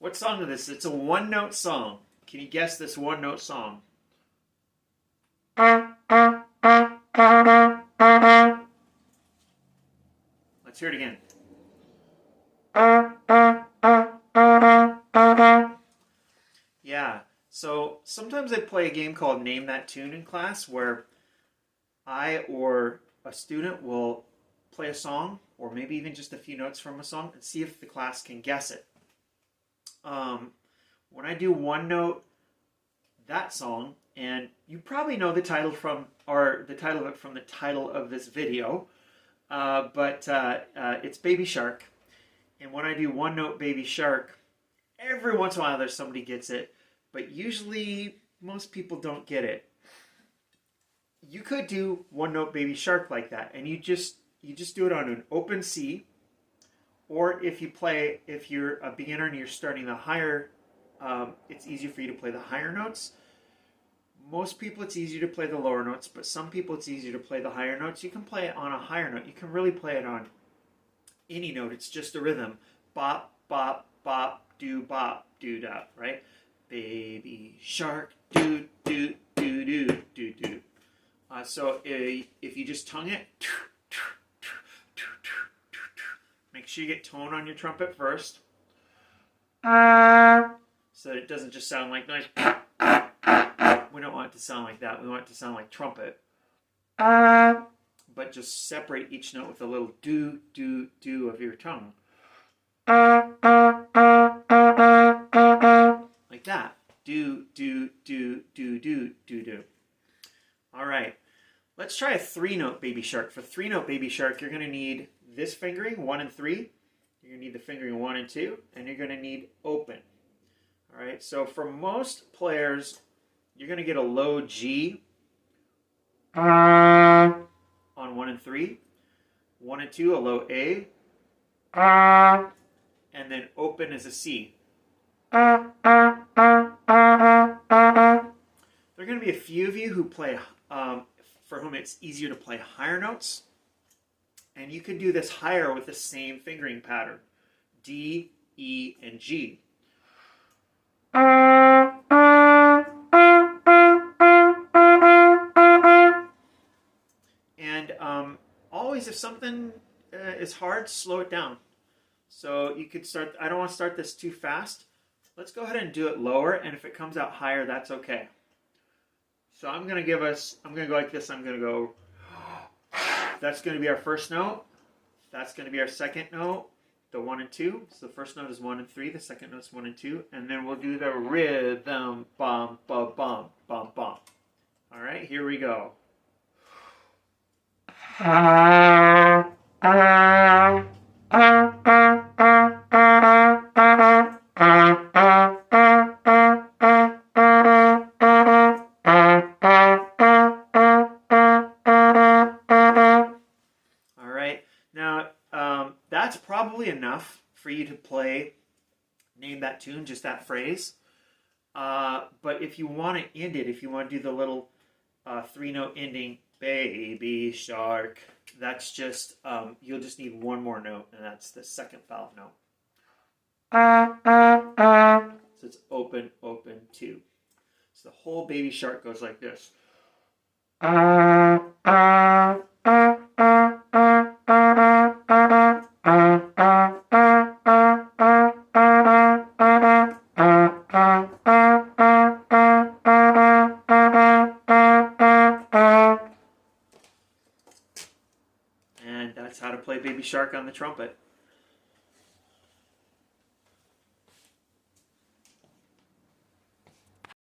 What song is this? It's a one-note song. Can you guess this one-note song? Let's hear it again. Yeah, so sometimes I play a game called Name That Tune in class where I or a student will play a song or maybe even just a few notes from a song and see if the class can guess it. When I do one note, that song, and you probably know the title from, or the title of it from the title of this video, but it's Baby Shark. And when I do one note Baby Shark, every once in a while there's somebody gets it, but usually most people don't get it. You could do one note Baby Shark like that, and you just do it on an open C, or if you're a beginner and you're starting the higher, it's easier for you to play the higher notes. Most people it's easier to play the lower notes, but some people it's easier to play the higher notes. You can play it on a higher note. You can really play it on any note. It's just a rhythm. Bop, bop, bop, do, bop, do, da, right? Baby shark, do, do, do, do, do, do. So if you just tongue it, make sure you get tone on your trumpet first, so that it doesn't just sound like noise. We don't want it to sound like that. We want it to sound like trumpet. But just separate each note with a little do, do, do of your tongue. Like that. Do, do, do, do, do, do, do. All right. Let's try a three-note Baby Shark. For three-note Baby Shark, you're going to need this fingering, 1 and 3. You're going to need the fingering 1 and 2. And you're going to need open. All right. So for most players, you're going to get a low G on 1 and 3. 1 and 2, a low A. And then open is a C. There are going to be a few of you who play, for whom it's easier to play higher notes. And you can do this higher with the same fingering pattern. D, E, and G. And always, if something is hard, slow it down. So you could start, I don't want to start this too fast. Let's go ahead and do it lower, and if it comes out higher, that's okay. So I'm going to go like this. I'm going to go, that's going to be our first note. That's going to be our second note, the 1 and 2. So the first note is 1 and 3. The second note is 1 and 2. And then we'll do the rhythm, bum, bum, bum, bum, bum. All right, here we go. That's probably enough for you to play Name That Tune, just that phrase. But if you want to end it, if you want to do the little three-note ending, Baby Shark, that's just, you'll just need one more note, and that's the second valve note. So it's open, open, 2. So the whole Baby Shark goes like this. And that's how to play Baby Shark on the trumpet.